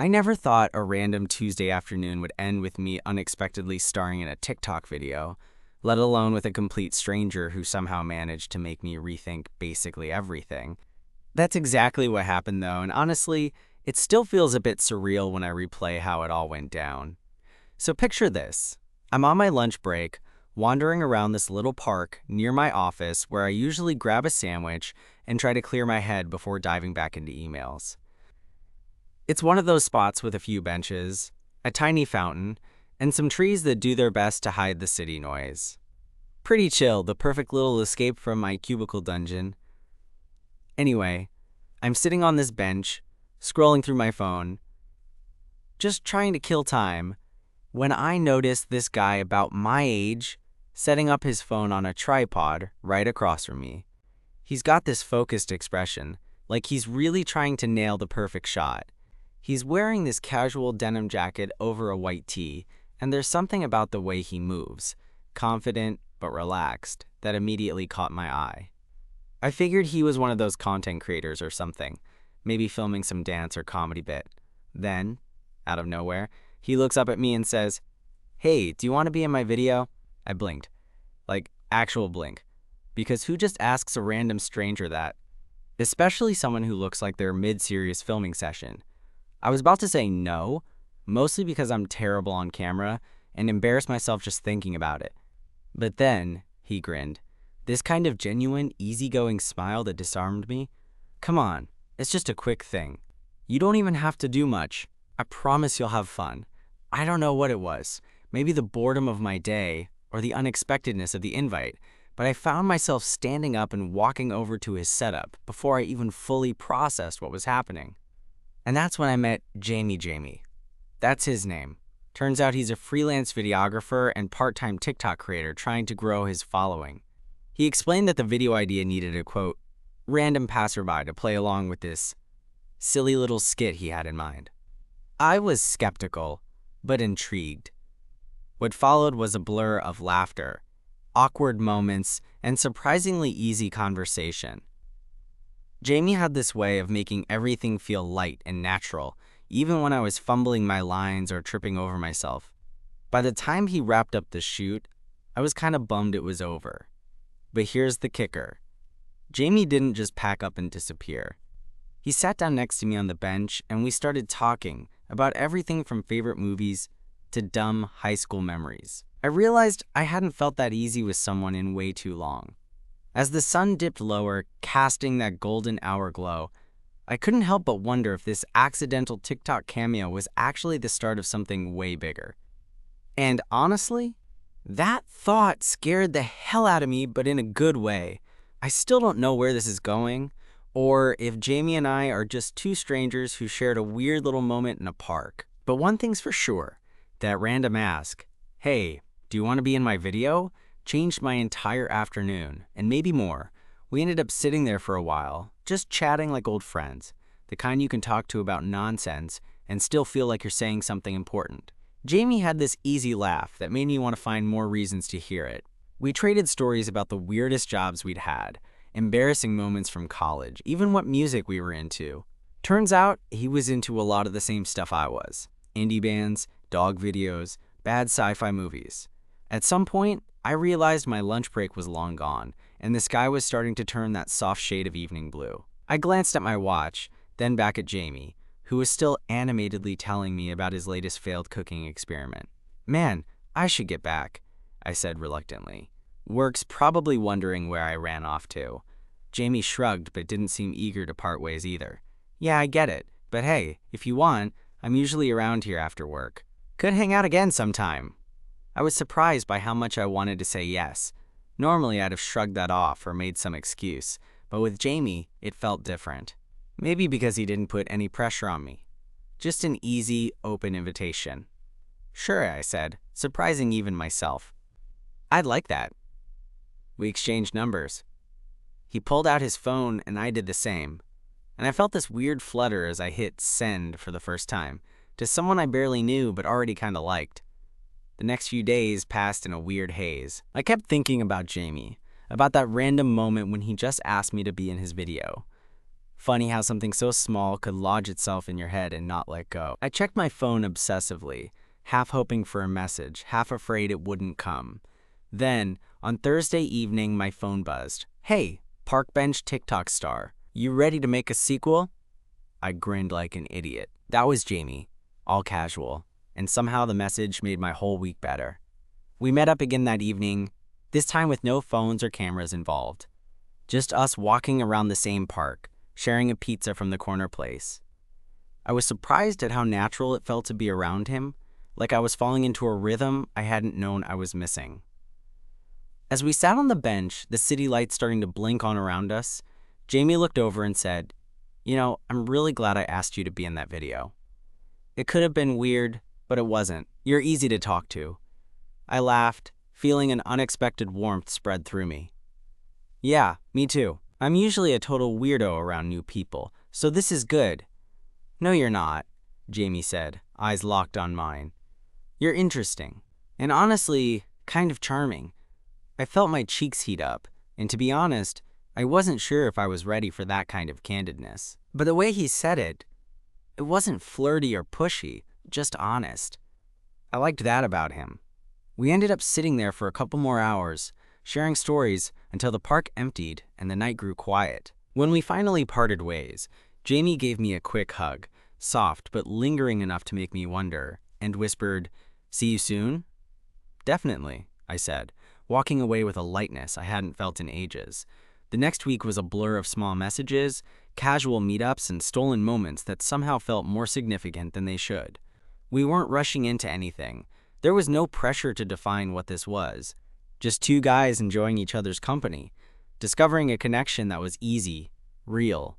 I never thought a random Tuesday afternoon would end with me unexpectedly starring in a TikTok video, let alone with a complete stranger who somehow managed to make me rethink basically everything. That's exactly what happened though, and honestly, it still feels a bit surreal when I replay how it all went down. So picture this. I'm on my lunch break, wandering around this little park near my office where I usually grab a sandwich and try to clear my head before diving back into emails. It's one of those spots with a few benches, a tiny fountain, and some trees that do their best to hide the city noise. Pretty chill, the perfect little escape from my cubicle dungeon. Anyway, I'm sitting on this bench, scrolling through my phone, just trying to kill time, when I notice this guy about my age setting up his phone on a tripod right across from me. He's got this focused expression, like he's really trying to nail the perfect shot. He's wearing this casual denim jacket over a white tee, and there's something about the way he moves, confident but relaxed, that immediately caught my eye. I figured he was one of those content creators or something, maybe filming some dance or comedy bit. Then, out of nowhere, he looks up at me and says, "Hey, do you want to be in my video?" I blinked. Like, actual blink. Because who just asks a random stranger that? Especially someone who looks like they're mid-serious filming session. I was about to say no, mostly because I'm terrible on camera and embarrass myself just thinking about it. But then, he grinned. This kind of genuine, easygoing smile that disarmed me. Come on, it's just a quick thing. You don't even have to do much. I promise you'll have fun. I don't know what it was, maybe the boredom of my day or the unexpectedness of the invite, but I found myself standing up and walking over to his setup before I even fully processed what was happening. And that's when I met Jamie. That's his name. Turns out he's a freelance videographer and part-time TikTok creator trying to grow his following. He explained that the video idea needed a, quote, random passerby to play along with this silly little skit he had in mind. I was skeptical, but intrigued. What followed was a blur of laughter, awkward moments, and surprisingly easy conversation. Jamie had this way of making everything feel light and natural, even when I was fumbling my lines or tripping over myself. By the time he wrapped up the shoot, I was kind of bummed it was over. But here's the kicker. Jamie didn't just pack up and disappear. He sat down next to me on the bench and we started talking about everything from favorite movies to dumb high school memories. I realized I hadn't felt that easy with someone in way too long. As the sun dipped lower, casting that golden hour glow, I couldn't help but wonder if this accidental TikTok cameo was actually the start of something way bigger. And honestly, that thought scared the hell out of me, but in a good way. I still don't know where this is going, or if Jamie and I are just two strangers who shared a weird little moment in a park. But one thing's for sure, that random ask, "Hey, do you want to be in my video?" changed my entire afternoon, and maybe more. We ended up sitting there for a while, just chatting like old friends, the kind you can talk to about nonsense and still feel like you're saying something important. Jamie had this easy laugh that made me want to find more reasons to hear it. We traded stories about the weirdest jobs we'd had, embarrassing moments from college, even what music we were into. Turns out, he was into a lot of the same stuff I was. Indie bands, dog videos, bad sci-fi movies. At some point, I realized my lunch break was long gone, and the sky was starting to turn that soft shade of evening blue. I glanced at my watch, then back at Jamie, who was still animatedly telling me about his latest failed cooking experiment. "Man, I should get back," I said reluctantly. Work's probably wondering where I ran off to. Jamie shrugged but didn't seem eager to part ways either. "Yeah, I get it, but hey, if you want, I'm usually around here after work. Could hang out again sometime." I was surprised by how much I wanted to say yes. Normally I'd have shrugged that off or made some excuse, but with Jamie, it felt different. Maybe because he didn't put any pressure on me. Just an easy, open invitation. "Sure," I said, surprising even myself. "I'd like that." We exchanged numbers. He pulled out his phone and I did the same. And I felt this weird flutter as I hit send for the first time, to someone I barely knew but already kinda liked. The next few days passed in a weird haze. I kept thinking about Jamie, about that random moment when he just asked me to be in his video. Funny how something so small could lodge itself in your head and not let go. I checked my phone obsessively, half hoping for a message, half afraid it wouldn't come. Then, on Thursday evening, my phone buzzed. "Hey, park bench TikTok star, you ready to make a sequel?" I grinned like an idiot. That was Jamie, all casual, and somehow the message made my whole week better. We met up again that evening, this time with no phones or cameras involved. Just us walking around the same park, sharing a pizza from the corner place. I was surprised at how natural it felt to be around him, like I was falling into a rhythm I hadn't known I was missing. As we sat on the bench, the city lights starting to blink on around us, Jamie looked over and said, "I'm really glad I asked you to be in that video. It could have been weird, but it wasn't. You're easy to talk to." I laughed, feeling an unexpected warmth spread through me. "Yeah, me too. I'm usually a total weirdo around new people, so this is good." "No, you're not," Jamie said, eyes locked on mine. "You're interesting, and honestly, kind of charming." I felt my cheeks heat up, and to be honest, I wasn't sure if I was ready for that kind of candidness. But the way he said it wasn't flirty or pushy, just honest. I liked that about him. We ended up sitting there for a couple more hours, sharing stories until the park emptied and the night grew quiet. When we finally parted ways, Jamie gave me a quick hug, soft but lingering enough to make me wonder, and whispered, "See you soon?" "Definitely," I said, walking away with a lightness I hadn't felt in ages. The next week was a blur of small messages, casual meetups, and stolen moments that somehow felt more significant than they should. We weren't rushing into anything. There was no pressure to define what this was. Just two guys enjoying each other's company, discovering a connection that was easy, real.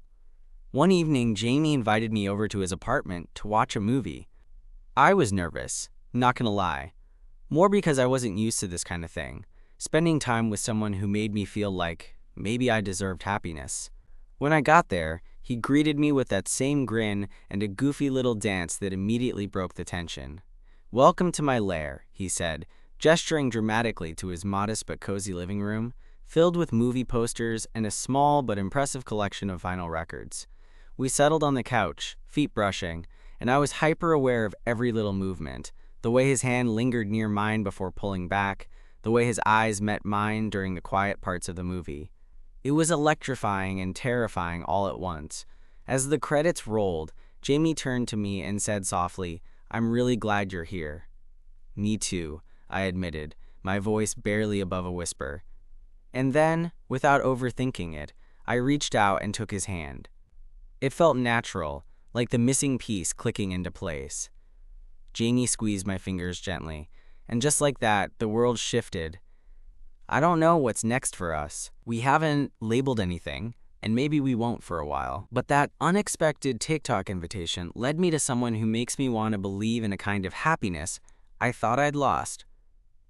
One evening, Jamie invited me over to his apartment to watch a movie. I was nervous, not gonna lie. More because I wasn't used to this kind of thing, spending time with someone who made me feel like maybe I deserved happiness. When I got there, he greeted me with that same grin and a goofy little dance that immediately broke the tension. "Welcome to my lair," he said, gesturing dramatically to his modest but cozy living room, filled with movie posters and a small but impressive collection of vinyl records. We settled on the couch, feet brushing, and I was hyper-aware of every little movement, the way his hand lingered near mine before pulling back, the way his eyes met mine during the quiet parts of the movie. It was electrifying and terrifying all at once. As the credits rolled, Jamie turned to me and said softly, "I'm really glad you're here." "Me too," I admitted, my voice barely above a whisper. And then, without overthinking it, I reached out and took his hand. It felt natural, like the missing piece clicking into place. Jamie squeezed my fingers gently, and just like that, the world shifted. I don't know what's next for us. We haven't labeled anything, and maybe we won't for a while. But that unexpected TikTok invitation led me to someone who makes me want to believe in a kind of happiness I thought I'd lost.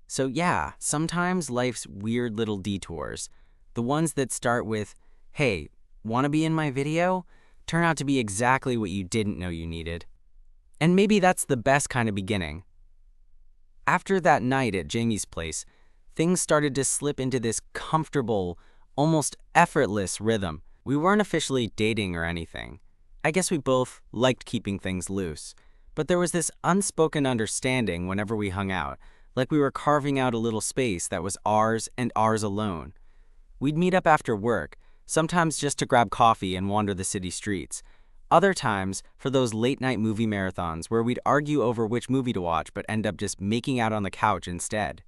So yeah, sometimes life's weird little detours, the ones that start with, "Hey, wanna be in my video?" turn out to be exactly what you didn't know you needed. And maybe that's the best kind of beginning. After that night at Jamie's place, things started to slip into this comfortable, almost effortless rhythm. We weren't officially dating or anything. I guess we both liked keeping things loose. But there was this unspoken understanding whenever we hung out, like we were carving out a little space that was ours and ours alone. We'd meet up after work, sometimes just to grab coffee and wander the city streets. Other times for those late-night movie marathons where we'd argue over which movie to watch but end up just making out on the couch instead.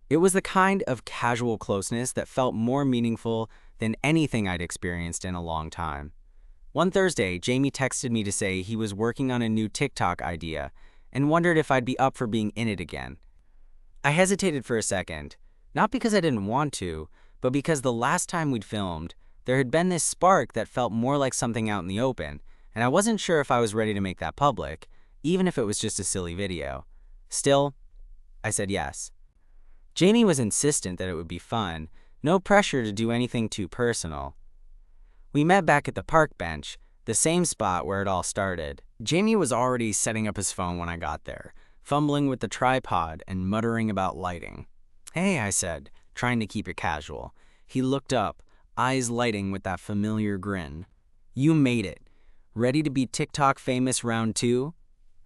It was the kind of casual closeness that felt more meaningful than anything I'd experienced in a long time. One Thursday, Jamie texted me to say he was working on a new TikTok idea and wondered if I'd be up for being in it again. I hesitated for a second, not because I didn't want to, but because the last time we'd filmed, there had been this spark that felt more like something out in the open, and I wasn't sure if I was ready to make that public, even if it was just a silly video. Still, I said yes. Jamie was insistent that it would be fun, no pressure to do anything too personal. We met back at the park bench, the same spot where it all started. Jamie was already setting up his phone when I got there, fumbling with the tripod and muttering about lighting. "Hey," I said, trying to keep it casual. He looked up, eyes lighting with that familiar grin. You made it. Ready to be TikTok famous round 2?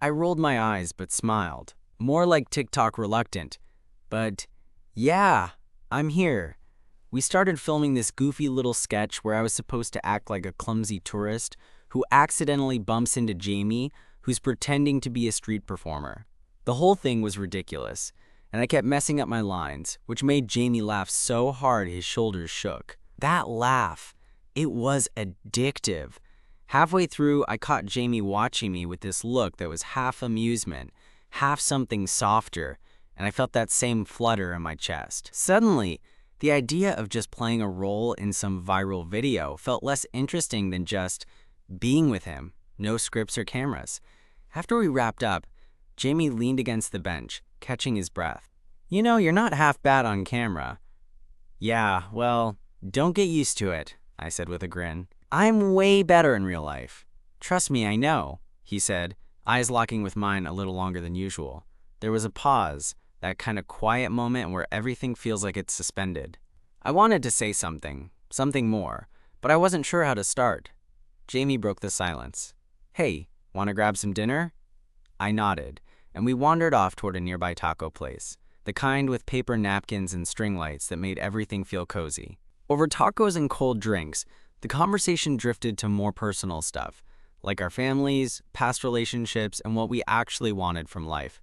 I rolled my eyes but smiled. More like TikTok reluctant. But yeah, I'm here. We started filming this goofy little sketch where I was supposed to act like a clumsy tourist who accidentally bumps into Jamie, who's pretending to be a street performer. The whole thing was ridiculous, and I kept messing up my lines, which made Jamie laugh so hard his shoulders shook. That laugh, it was addictive. Halfway through, I caught Jamie watching me with this look that was half amusement, half something softer, and I felt that same flutter in my chest. Suddenly, the idea of just playing a role in some viral video felt less interesting than just being with him, no scripts or cameras. After we wrapped up, Jamie leaned against the bench, catching his breath. You know, you're not half bad on camera. Yeah, well, don't get used to it, I said with a grin. I'm way better in real life. Trust me, I know, he said, eyes locking with mine a little longer than usual. There was a pause, that kind of quiet moment where everything feels like it's suspended. I wanted to say something more, but I wasn't sure how to start. Jamie broke the silence. Hey, want to grab some dinner? I nodded, and we wandered off toward a nearby taco place, the kind with paper napkins and string lights that made everything feel cozy. Over tacos and cold drinks, the conversation drifted to more personal stuff, like our families, past relationships, and what we actually wanted from life.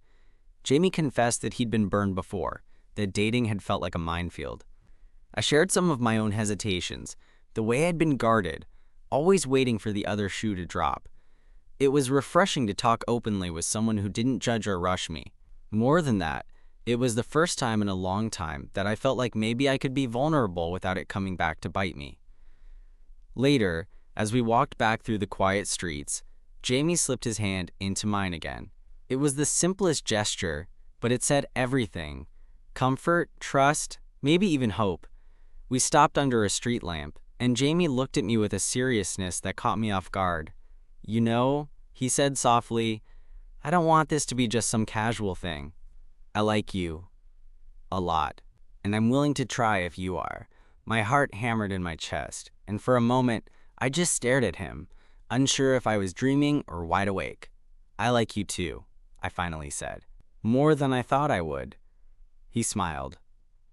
Jamie confessed that he'd been burned before, that dating had felt like a minefield. I shared some of my own hesitations, the way I'd been guarded, always waiting for the other shoe to drop. It was refreshing to talk openly with someone who didn't judge or rush me. More than that, it was the first time in a long time that I felt like maybe I could be vulnerable without it coming back to bite me. Later, as we walked back through the quiet streets, Jamie slipped his hand into mine again. It was the simplest gesture, but it said everything. Comfort, trust, maybe even hope. We stopped under a street lamp, and Jamie looked at me with a seriousness that caught me off guard. You know, he said softly, I don't want this to be just some casual thing. I like you. A lot. And I'm willing to try if you are. My heart hammered in my chest, and for a moment, I just stared at him, unsure if I was dreaming or wide awake. I like you too, I finally said. More than I thought I would. He smiled.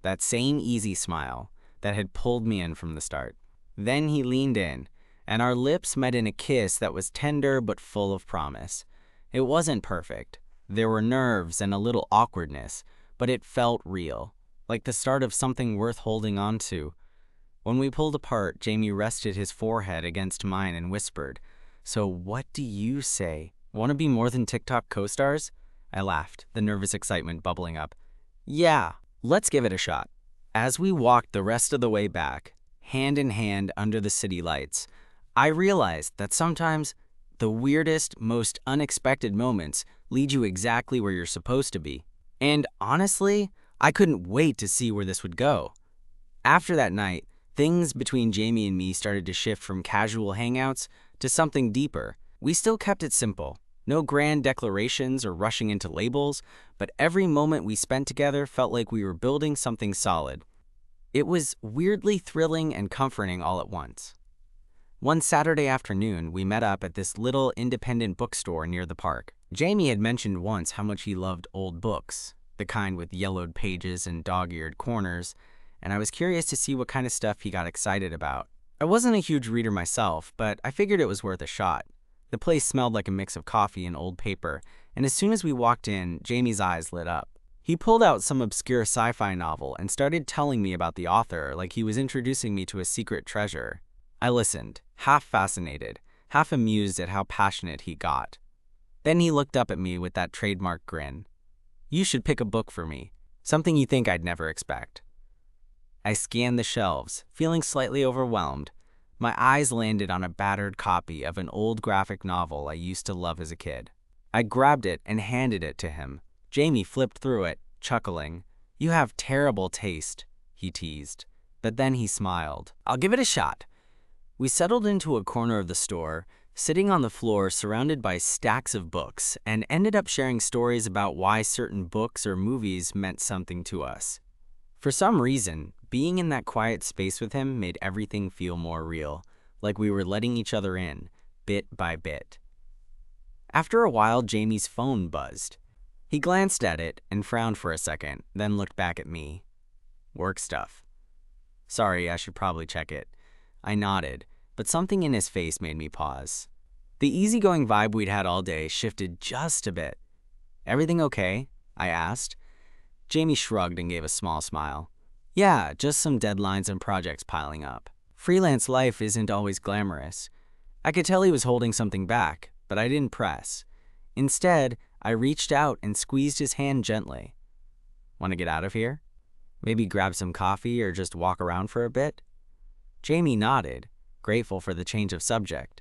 That same easy smile that had pulled me in from the start. Then he leaned in, and our lips met in a kiss that was tender but full of promise. It wasn't perfect. There were nerves and a little awkwardness, but it felt real, like the start of something worth holding on to. When we pulled apart, Jamie rested his forehead against mine and whispered, So what do you say? Want to be more than TikTok co-stars? I laughed, the nervous excitement bubbling up. Yeah, let's give it a shot. As we walked the rest of the way back, hand in hand under the city lights, I realized that sometimes the weirdest, most unexpected moments lead you exactly where you're supposed to be. And honestly, I couldn't wait to see where this would go. After that night, things between Jamie and me started to shift from casual hangouts to something deeper. We still kept it simple. No grand declarations or rushing into labels, but every moment we spent together felt like we were building something solid. It was weirdly thrilling and comforting all at once. One Saturday afternoon, we met up at this little independent bookstore near the park. Jamie had mentioned once how much he loved old books, the kind with yellowed pages and dog-eared corners, and I was curious to see what kind of stuff he got excited about. I wasn't a huge reader myself, but I figured it was worth a shot. The place smelled like a mix of coffee and old paper, and as soon as we walked in, Jamie's eyes lit up. He pulled out some obscure sci-fi novel and started telling me about the author like he was introducing me to a secret treasure. I listened, half fascinated, half amused at how passionate he got. Then he looked up at me with that trademark grin. You should pick a book for me, something you think I'd never expect. I scanned the shelves, feeling slightly overwhelmed. My eyes landed on a battered copy of an old graphic novel I used to love as a kid. I grabbed it and handed it to him. Jamie flipped through it, chuckling. You have terrible taste, he teased. But then he smiled. I'll give it a shot. We settled into a corner of the store, sitting on the floor surrounded by stacks of books, and ended up sharing stories about why certain books or movies meant something to us. For some reason, being in that quiet space with him made everything feel more real, like we were letting each other in, bit by bit. After a while, Jamie's phone buzzed. He glanced at it and frowned for a second, then looked back at me. Work stuff. Sorry, I should probably check it. I nodded, but something in his face made me pause. The easygoing vibe we'd had all day shifted just a bit. Everything okay? I asked. Jamie shrugged and gave a small smile. Yeah, just some deadlines and projects piling up. Freelance life isn't always glamorous. I could tell he was holding something back, but I didn't press. Instead, I reached out and squeezed his hand gently. Want to get out of here? Maybe grab some coffee or just walk around for a bit? Jamie nodded, grateful for the change of subject.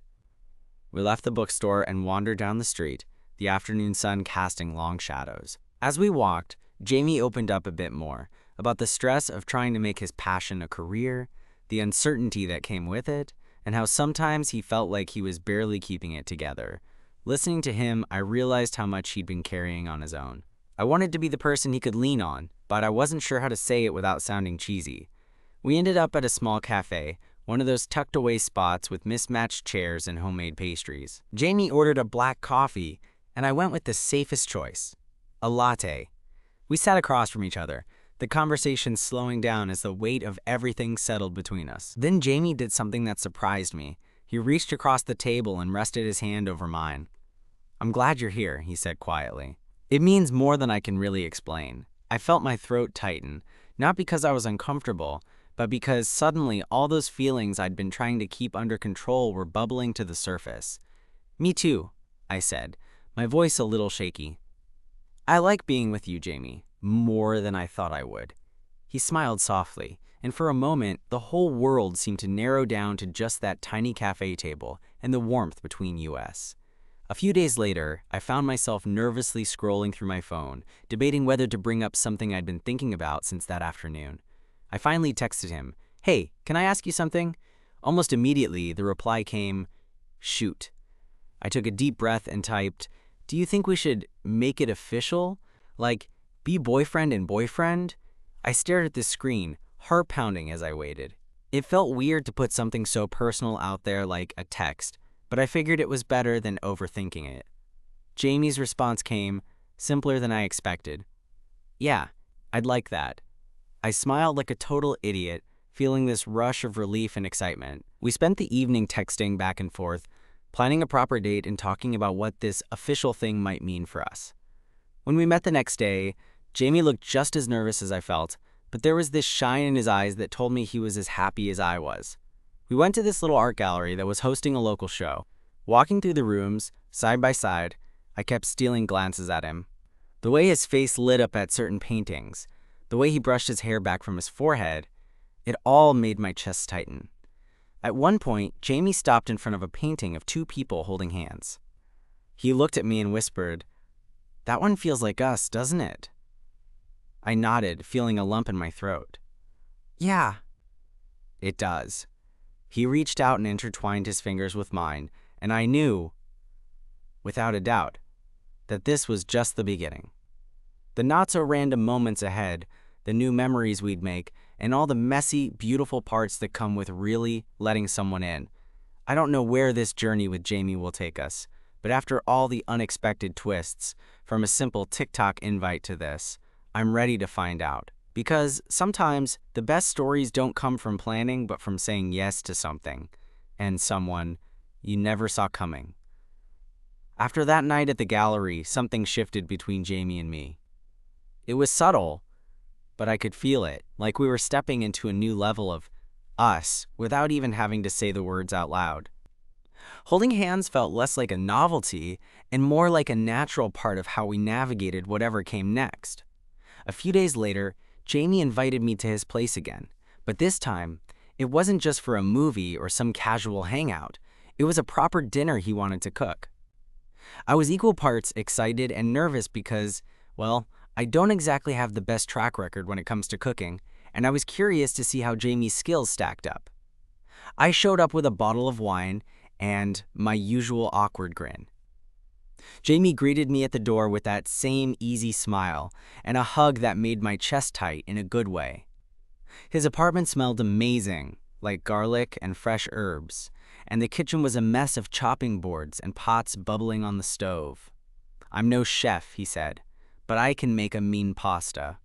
We left the bookstore and wandered down the street, the afternoon sun casting long shadows. As we walked, Jamie opened up a bit more about the stress of trying to make his passion a career, the uncertainty that came with it, and how sometimes he felt like he was barely keeping it together. Listening to him, I realized how much he'd been carrying on his own. I wanted to be the person he could lean on, but I wasn't sure how to say it without sounding cheesy. We ended up at a small cafe, one of those tucked-away spots with mismatched chairs and homemade pastries. Jamie ordered a black coffee, and I went with the safest choice, a latte. We sat across from each other, the conversation slowing down as the weight of everything settled between us. Then Jamie did something that surprised me. He reached across the table and rested his hand over mine. I'm glad you're here, he said quietly. It means more than I can really explain. I felt my throat tighten, not because I was uncomfortable, but because suddenly all those feelings I'd been trying to keep under control were bubbling to the surface. Me too, I said, my voice a little shaky. I like being with you, Jamie, more than I thought I would. He smiled softly, and for a moment, the whole world seemed to narrow down to just that tiny cafe table and the warmth between us. A few days later, I found myself nervously scrolling through my phone, debating whether to bring up something I'd been thinking about since that afternoon. I finally texted him, "Hey, can I ask you something?" Almost immediately, the reply came, "Shoot." I took a deep breath and typed, "Do you think we should make it official? Like, be boyfriend and boyfriend?" I stared at the screen, heart pounding as I waited. It felt weird to put something so personal out there like a text, but I figured it was better than overthinking it. Jamie's response came, simpler than I expected. "Yeah, I'd like that." I smiled like a total idiot, feeling this rush of relief and excitement. We spent the evening texting back and forth, planning a proper date and talking about what this official thing might mean for us. When we met the next day, Jamie looked just as nervous as I felt, but there was this shine in his eyes that told me he was as happy as I was. We went to this little art gallery that was hosting a local show. Walking through the rooms, side by side, I kept stealing glances at him. The way his face lit up at certain paintings, the way he brushed his hair back from his forehead, it all made my chest tighten. At one point, Jamie stopped in front of a painting of two people holding hands. He looked at me and whispered, "That one feels like us, doesn't it?" I nodded, feeling a lump in my throat. "Yeah, it does." He reached out and intertwined his fingers with mine, and I knew, without a doubt, that this was just the beginning. The not-so-random moments ahead, the new memories we'd make, and all the messy, beautiful parts that come with really letting someone in. I don't know where this journey with Jamie will take us, but after all the unexpected twists, from a simple TikTok invite to this, I'm ready to find out. Because sometimes the best stories don't come from planning, but from saying yes to something and someone you never saw coming. After that night at the gallery, something shifted between Jamie and me. It was subtle, but I could feel it, like we were stepping into a new level of us without even having to say the words out loud. Holding hands felt less like a novelty and more like a natural part of how we navigated whatever came next. A few days later, Jamie invited me to his place again, but this time, it wasn't just for a movie or some casual hangout. It was a proper dinner he wanted to cook. I was equal parts excited and nervous because, well, I don't exactly have the best track record when it comes to cooking, and I was curious to see how Jamie's skills stacked up. I showed up with a bottle of wine and my usual awkward grin. Jamie greeted me at the door with that same easy smile and a hug that made my chest tight in a good way. His apartment smelled amazing, like garlic and fresh herbs, and the kitchen was a mess of chopping boards and pots bubbling on the stove. "I'm no chef," he said, "but I can make a mean pasta."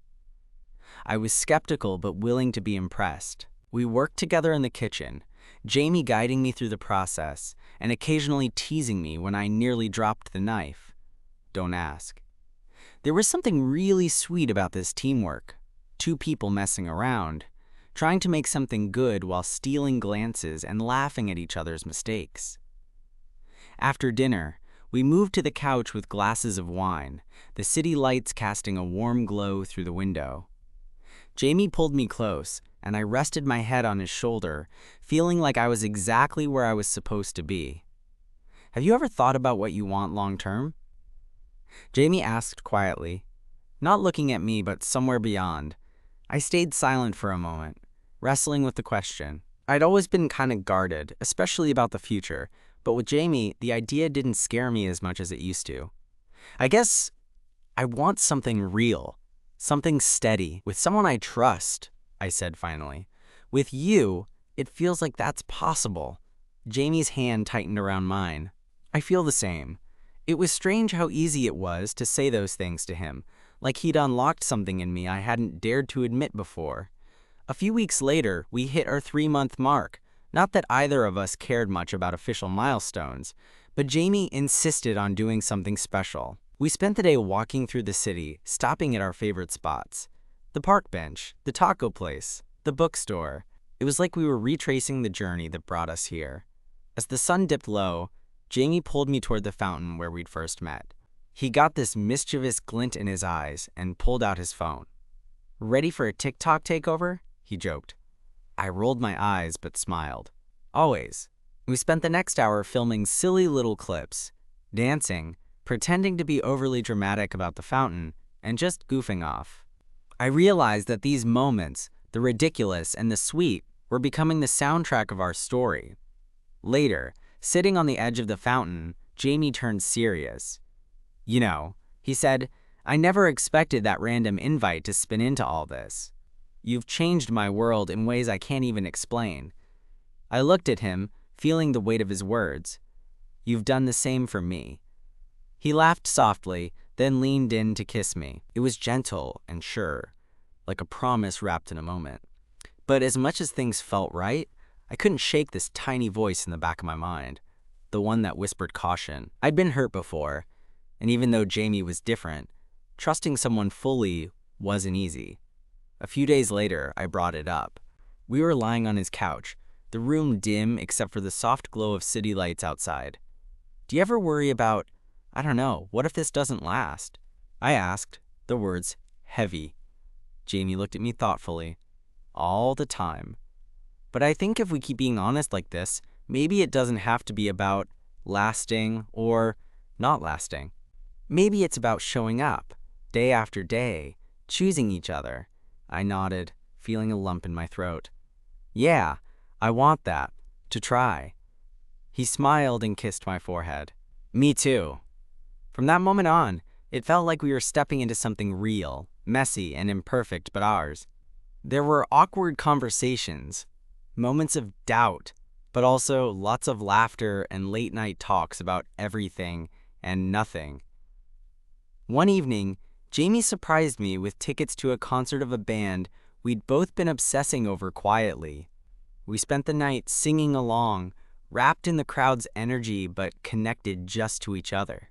I was skeptical but willing to be impressed. We worked together in the kitchen, Jamie guiding me through the process and occasionally teasing me when I nearly dropped the knife. Don't ask. There was something really sweet about this teamwork. Two people messing around, trying to make something good while stealing glances and laughing at each other's mistakes. After dinner, we moved to the couch with glasses of wine, the city lights casting a warm glow through the window. Jamie pulled me close, and I rested my head on his shoulder, feeling like I was exactly where I was supposed to be. "Have you ever thought about what you want long term?" Jamie asked quietly, not looking at me but somewhere beyond. I stayed silent for a moment, wrestling with the question. I'd always been kind of guarded, especially about the future, but with Jamie, the idea didn't scare me as much as it used to. "I guess I want something real, something steady, with someone I trust," I said finally. "With you, it feels like that's possible." Jamie's hand tightened around mine. "I feel the same." It was strange how easy it was to say those things to him, like he'd unlocked something in me I hadn't dared to admit before. A few weeks later, we hit our 3-month mark. Not that either of us cared much about official milestones, but Jamie insisted on doing something special. We spent the day walking through the city, stopping at our favorite spots. The park bench, the taco place, the bookstore. It was like we were retracing the journey that brought us here. As the sun dipped low, Jamie pulled me toward the fountain where we'd first met. He got this mischievous glint in his eyes and pulled out his phone. "Ready for a TikTok takeover?" he joked. I rolled my eyes but smiled. "Always." We spent the next hour filming silly little clips, dancing, pretending to be overly dramatic about the fountain, and just goofing off. I realized that these moments, the ridiculous and the sweet, were becoming the soundtrack of our story. Later, sitting on the edge of the fountain, Jamie turned serious. "You know," he said, "I never expected that random invite to spin into all this. You've changed my world in ways I can't even explain." I looked at him, feeling the weight of his words. "You've done the same for me." He laughed softly, then leaned in to kiss me. It was gentle and sure, like a promise wrapped in a moment. But as much as things felt right, I couldn't shake this tiny voice in the back of my mind, the one that whispered caution. I'd been hurt before, and even though Jamie was different, trusting someone fully wasn't easy. A few days later, I brought it up. We were lying on his couch, the room dim except for the soft glow of city lights outside. "Do you ever worry about, I don't know, what if this doesn't last?" I asked, the words heavy. Jamie looked at me thoughtfully. "All the time. But I think if we keep being honest like this, maybe it doesn't have to be about lasting or not lasting. Maybe it's about showing up, day after day, choosing each other." I nodded, feeling a lump in my throat. "Yeah, I want that, to try." He smiled and kissed my forehead. "Me too." From that moment on, it felt like we were stepping into something real, messy and imperfect, but ours. There were awkward conversations, moments of doubt, but also lots of laughter and late-night talks about everything and nothing. One evening, Jamie surprised me with tickets to a concert of a band we'd both been obsessing over quietly. We spent the night singing along, wrapped in the crowd's energy but connected just to each other.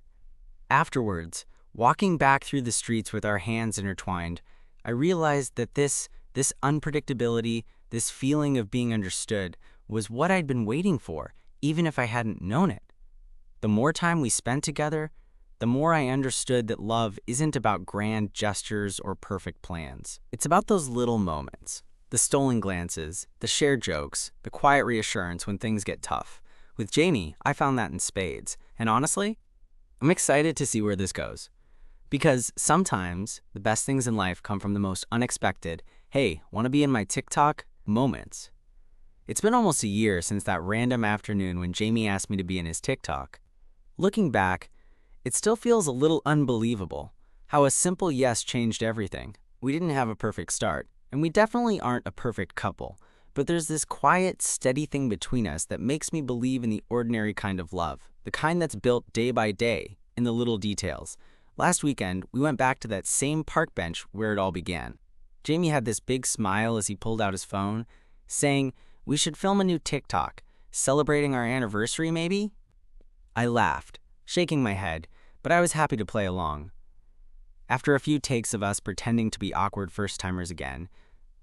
Afterwards, walking back through the streets with our hands intertwined, I realized that this unpredictability, this feeling of being understood, was what I'd been waiting for, even if I hadn't known it. The more time we spent together, the more I understood that love isn't about grand gestures or perfect plans. It's about those little moments, the stolen glances, the shared jokes, the quiet reassurance when things get tough. With Jamie, I found that in spades, and honestly, I'm excited to see where this goes. Because sometimes the best things in life come from the most unexpected, "Hey, want to be in my TikTok?" moments. It's been almost a year since that random afternoon when Jamie asked me to be in his TikTok. Looking back, it still feels a little unbelievable how a simple yes changed everything. We didn't have a perfect start, and we definitely aren't a perfect couple, but there's this quiet, steady thing between us that makes me believe in the ordinary kind of love, the kind that's built day by day, in the little details. Last weekend, we went back to that same park bench where it all began. Jamie had this big smile as he pulled out his phone, saying, "We should film a new TikTok, celebrating our anniversary maybe?" I laughed, shaking my head, but I was happy to play along. After a few takes of us pretending to be awkward first-timers again,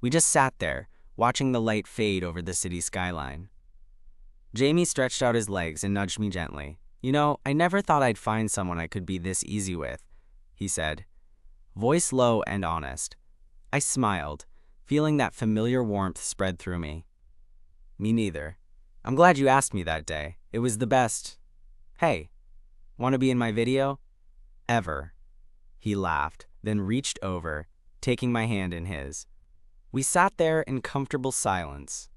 we just sat there, watching the light fade over the city skyline. Jamie stretched out his legs and nudged me gently. "You know, I never thought I'd find someone I could be this easy with," he said, voice low and honest. I smiled, feeling that familiar warmth spread through me. "Me neither. I'm glad you asked me that day. It was the best. Hey, want to be in my video? Ever." He laughed, then reached over, taking my hand in his. We sat there in comfortable silence.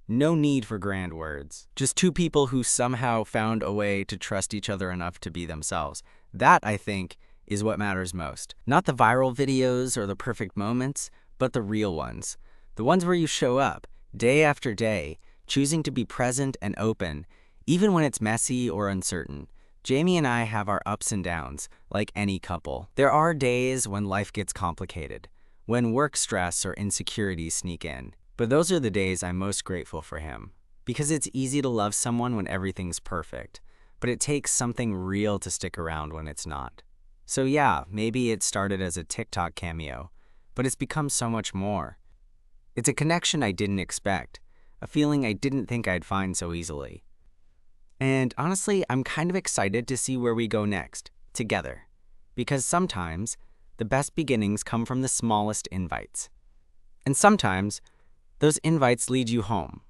No need for grand words, just two people who somehow found a way to trust each other enough to be themselves. That, I think, is what matters most. Not the viral videos or the perfect moments, but the real ones. The ones where you show up, day after day, choosing to be present and open, even when it's messy or uncertain. Jamie and I have our ups and downs, like any couple. There are days when life gets complicated, when work stress or insecurities sneak in. But those are the days I'm most grateful for him. Because it's easy to love someone when everything's perfect, but it takes something real to stick around when it's not. So yeah, maybe it started as a TikTok cameo, but it's become so much more. It's a connection I didn't expect, a feeling I didn't think I'd find so easily. And honestly, I'm kind of excited to see where we go next, together. Because sometimes, the best beginnings come from the smallest invites. And sometimes, those invites lead you home,